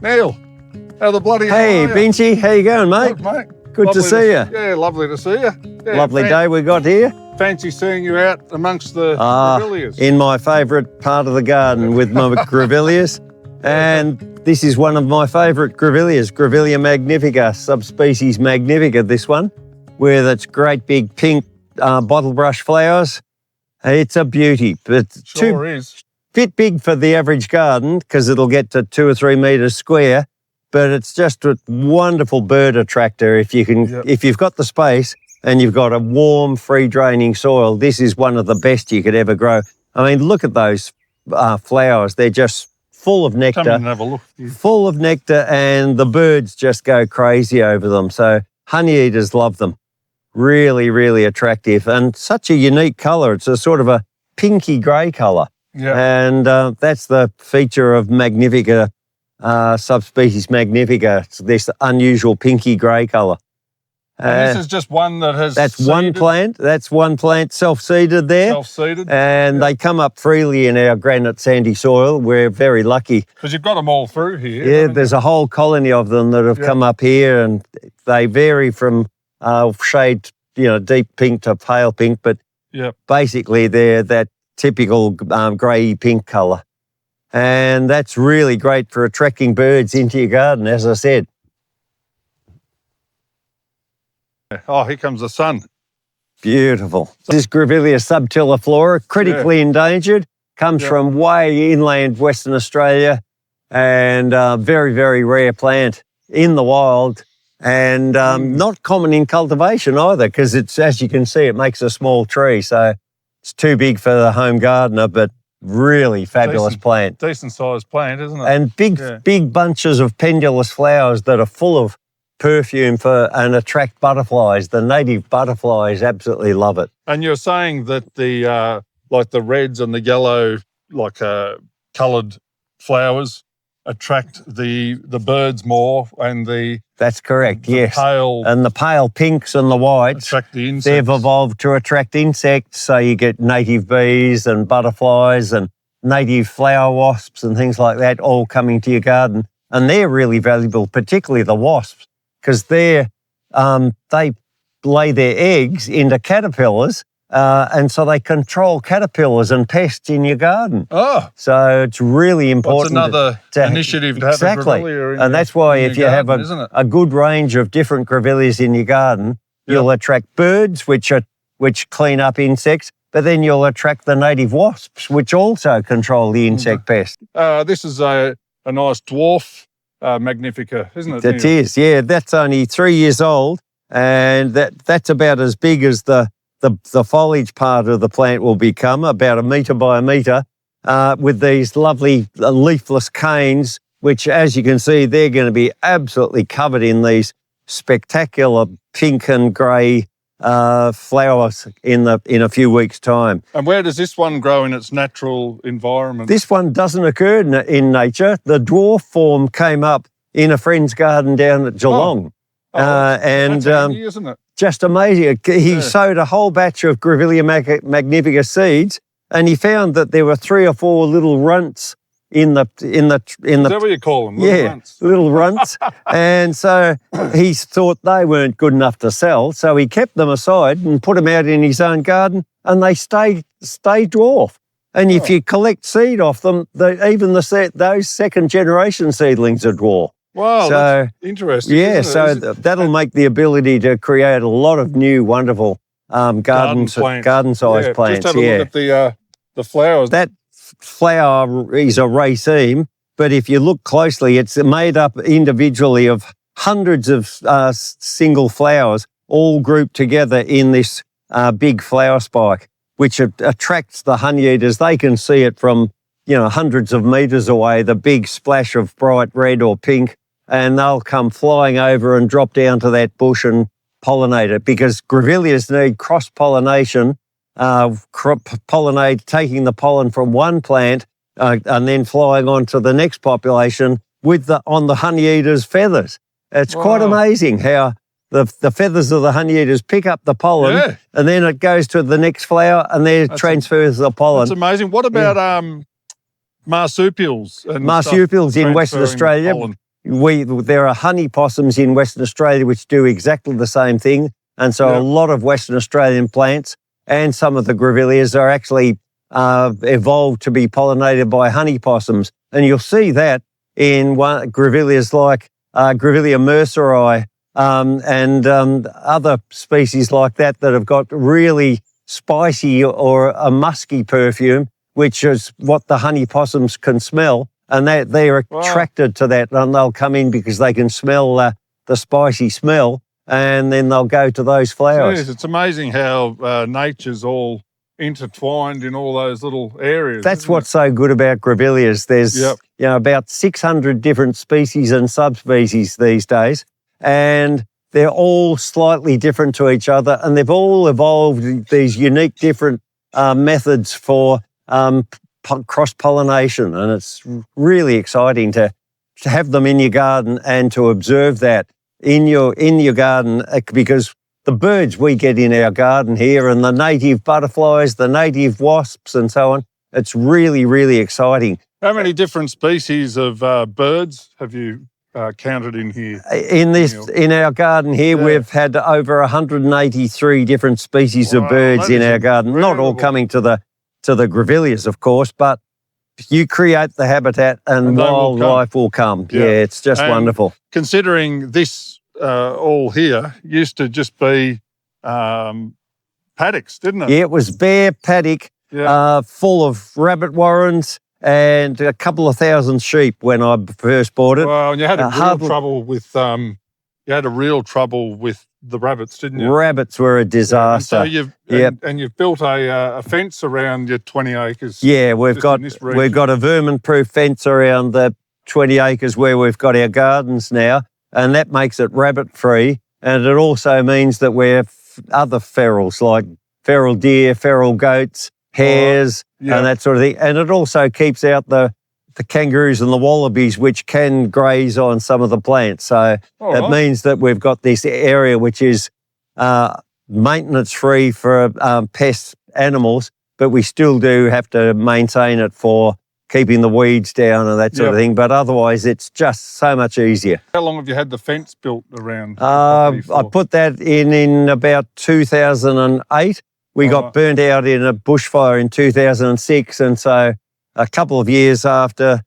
Neil, how the bloody Hey, Benchy, how you going, mate? Good, mate. Good to see you. Yeah, lovely to see you. Yeah, Lovely day we got here. Fancy seeing you out amongst the Grevilleas. In my favourite part of the garden with my Grevilleas. And this is one of my favourite Grevilleas, Grevillea Magnifica, subspecies Magnifica, this one, with its great big pink bottle brush flowers. It's a beauty, but Sure is. Bit big for the average garden because it'll get to 2 or 3 metres square, but it's just a wonderful bird attractor if you can, if you've got the space and you've got a warm, free draining soil. This is one of the best you could ever grow. I mean, look at those flowers. They're just full of nectar. Come and have a look. Full of nectar, and the birds just go crazy over them. So honey eaters love them. Really, really attractive and such a unique colour. It's a sort of a pinky grey colour. Yeah. And that's the feature of Magnifica, subspecies Magnifica. It's this unusual pinky grey colour. And this is just one that has That's seeded. one plant. That's one plant self-seeded there. Self-seeded. And they come up freely in our granite sandy soil. We're very lucky. Because you've got them all through here. Yeah, there's a whole colony of them that have come up here, and they vary from shade, deep pink to pale pink, but basically they're that typical grey pink colour. And that's really great for attracting birds into your garden, as I said. Oh, here comes the sun. Beautiful. This Grevillea subtiliflora, critically endangered, comes from way inland Western Australia, and very, very rare plant in the wild, and not common in cultivation either, because it's, as you can see, it makes a small tree, so it's too big for the home gardener, but really fabulous plant. Decent sized plant, isn't it? And big bunches of pendulous flowers that are full of perfume and attract butterflies. The native butterflies absolutely love it. And you're saying that the like the reds and the yellow, like coloured flowers attract the birds more, and that's correct. Yes, pale and the pale pinks and the whites attract the insects. They've evolved to attract insects, so you get native bees and butterflies and native flower wasps and things like that all coming to your garden, and they're really valuable, particularly the wasps, because they lay their eggs into caterpillars, and so they control caterpillars and pests in your garden. Oh, so it's really important. That's another initiative to have a Grevillea and that's why if you have a good range of different Grevilleas in your garden, you'll attract birds, which clean up insects, but then you'll attract the native wasps, which also control the insect pest. This is a nice dwarf Magnifica, isn't it? It is, yeah. That's only 3 years old, and that's about as big as the foliage part of the plant will become, about 1 metre by 1 metre, with these lovely leafless canes, which, as you can see, they're going to be absolutely covered in these spectacular pink and grey flowers in a few weeks' time. And where does this one grow in its natural environment? This one doesn't occur in nature. The dwarf form came up in a friend's garden down at Geelong. That's handy, isn't it? Just amazing. He sowed a whole batch of Grevillea Magnifica seeds, and he found that there were 3 or 4 little runts in the. Is that what you call them? Little runts? Little runts. And so he thought they weren't good enough to sell, so he kept them aside and put them out in his own garden, and they stay dwarf. And if you collect seed off them, even those second generation seedlings are dwarf. Wow, that's interesting. Yeah, that'll make the ability to create a lot of new, wonderful garden-sized plants. Just have a look at the flowers. That flower is a raceme, but if you look closely, it's made up individually of hundreds of single flowers, all grouped together in this big flower spike, which attracts the honey eaters. They can see it from hundreds of metres away, the big splash of bright red or pink, and they'll come flying over and drop down to that bush and pollinate it, because Grevilleas need cross-pollination, taking the pollen from one plant and then flying on to the next population on the honey eater's feathers. It's quite amazing how the feathers of the honey eaters pick up the pollen and then it goes to the next flower and there transfers the pollen. That's amazing. What about marsupials? And marsupials in Western Australia. Pollen? there are honey possums in Western Australia which do exactly the same thing. And so a lot of Western Australian plants and some of the Grevilleas are actually evolved to be pollinated by honey possums. And you'll see that in Grevilleas like Grevillea merceri and other species like that have got really spicy or a musky perfume, which is what the honey possums can smell. And they're attracted to that, and they'll come in because they can smell the spicy smell, and then they'll go to those flowers. Jeez, it's amazing how nature's all intertwined in all those little areas. That's what's so good about Grevilleas. There's about 600 different species and subspecies these days, and they're all slightly different to each other, and they've all evolved these unique different methods for cross-pollination, and it's really exciting to have them in your garden and to observe that in your garden, because the birds we get in our garden here and the native butterflies, the native wasps and so on, it's really, really exciting. How many different species of birds have you counted in here? In our garden here, we've had over 183 different species of birds in our garden, not all coming to the Grevilleas, of course, but you create the habitat and wildlife will come. Yeah, it's just wonderful. Considering this all here used to just be paddocks, didn't it? Yeah, it was bare paddock, full of rabbit warrens and a couple of thousand sheep when I first bought it. Well, and you had real trouble with the rabbits, didn't you? Rabbits were a disaster. And so you've built a fence around your 20 acres. Yeah, we've got a vermin-proof fence around the 20 acres where we've got our gardens now, and that makes it rabbit-free. And it also means that we have other ferals like feral deer, feral goats, hares, and that sort of thing. And it also keeps out the kangaroos and the wallabies, which can graze on some of the plants. So it means that we've got this area which is maintenance-free for pest animals, but we still do have to maintain it for keeping the weeds down and that sort of thing. But otherwise, it's just so much easier. How long have you had the fence built around? I put that in about 2008. We got burnt out in a bushfire in 2006, and so a couple of years after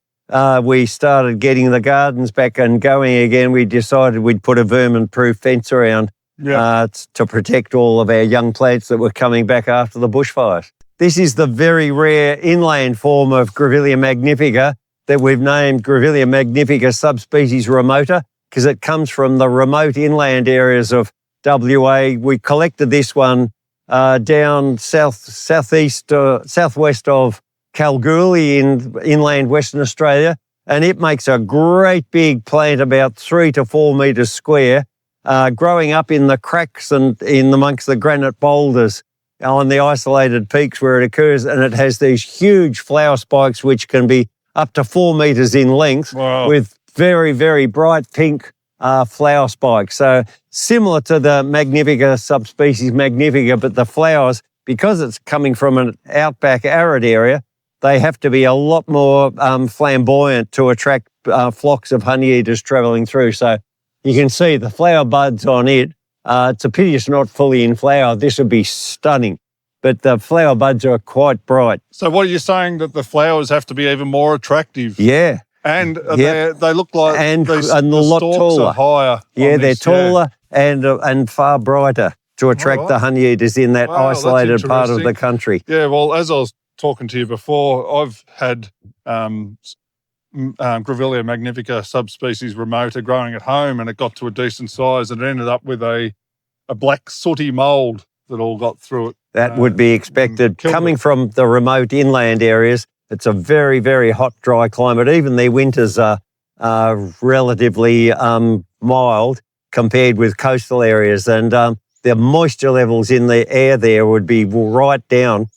we started getting the gardens back and going again, we decided we'd put a vermin-proof fence around to protect all of our young plants that were coming back after the bushfires. This is the very rare inland form of Grevillea magnifica that we've named Grevillea magnifica subspecies remota, because it comes from the remote inland areas of WA. We collected this one down southwest of Kalgoorlie in inland Western Australia, and it makes a great big plant about 3 to 4 metres square, growing up in the cracks and in amongst the granite boulders on the isolated peaks where it occurs, and it has these huge flower spikes which can be up to 4 metres in length with very, very bright pink flower spikes. So similar to the Magnifica subspecies Magnifica, but the flowers, because it's coming from an outback arid area, they have to be a lot more flamboyant to attract flocks of honeyeaters travelling through. So you can see the flower buds on it. It's a pity it's not fully in flower. This would be stunning. But the flower buds are quite bright. So what are you saying, that the flowers have to be even more attractive? Yeah. And they look like and a lot taller. Are higher. Yeah, they're taller and far brighter to attract the honeyeaters in that isolated part of the country. Yeah, well, as I was talking to you before, I've had Grevillea magnifica subspecies remota growing at home, and it got to a decent size and it ended up with a black sooty mould that all got through it. That would be expected. Coming from the remote inland areas, it's a very, very hot, dry climate. Even their winters are relatively mild compared with coastal areas, and the moisture levels in the air there would be right down.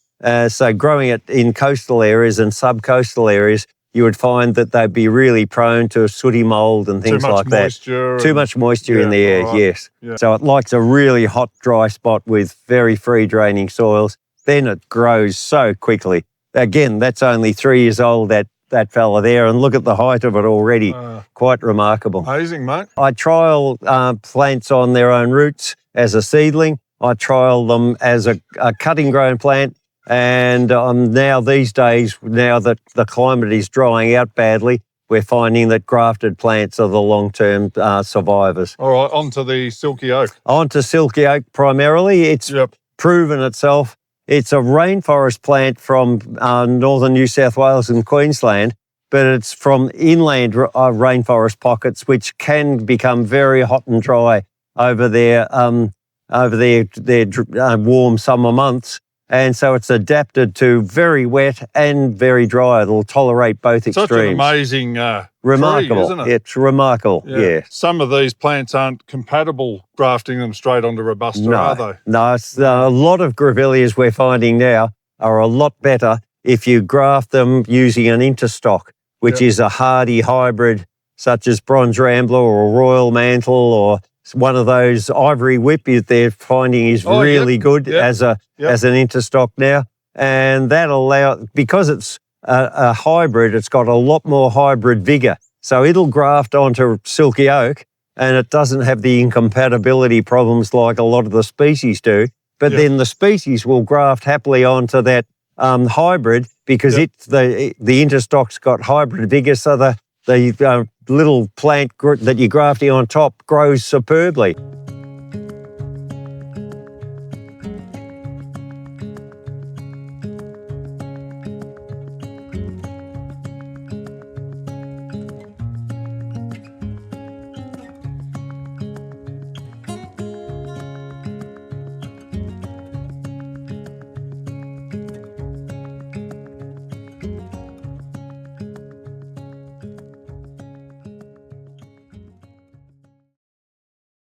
So growing it in coastal areas and sub-coastal areas, you would find that they'd be really prone to sooty mould and things like that. Too much moisture in the air, yes. Yeah. So it likes a really hot, dry spot with very free draining soils. Then it grows so quickly. Again, that's only 3 years old at that fella there, and look at the height of it already. Quite remarkable. Amazing, mate. I trial plants on their own roots as a seedling. I trial them as a cutting grown plant. And now these days, now that the climate is drying out badly, we're finding that grafted plants are the long-term survivors. All right, on to the silky oak. On to silky oak primarily. It's proven itself. It's a rainforest plant from northern New South Wales and Queensland, but it's from inland rainforest pockets, which can become very hot and dry over their warm summer months. And so it's adapted to very wet and very dry. It'll tolerate both extremes. Such an amazing remarkable, tree, isn't it? It's remarkable, yeah. Some of these plants aren't compatible grafting them straight onto Robusta, are they? No, it's, a lot of Grevilleas we're finding now are a lot better if you graft them using an interstock, which is a hardy hybrid such as Bronze Rambler or Royal Mantle or one of those Ivory Whip they're finding is really good as an interstock now. And that because it's a hybrid, it's got a lot more hybrid vigor. So it'll graft onto silky oak and it doesn't have the incompatibility problems like a lot of the species do. But then the species will graft happily onto that hybrid because the interstock's got hybrid vigor, so the little plant that you're grafting on top grows superbly.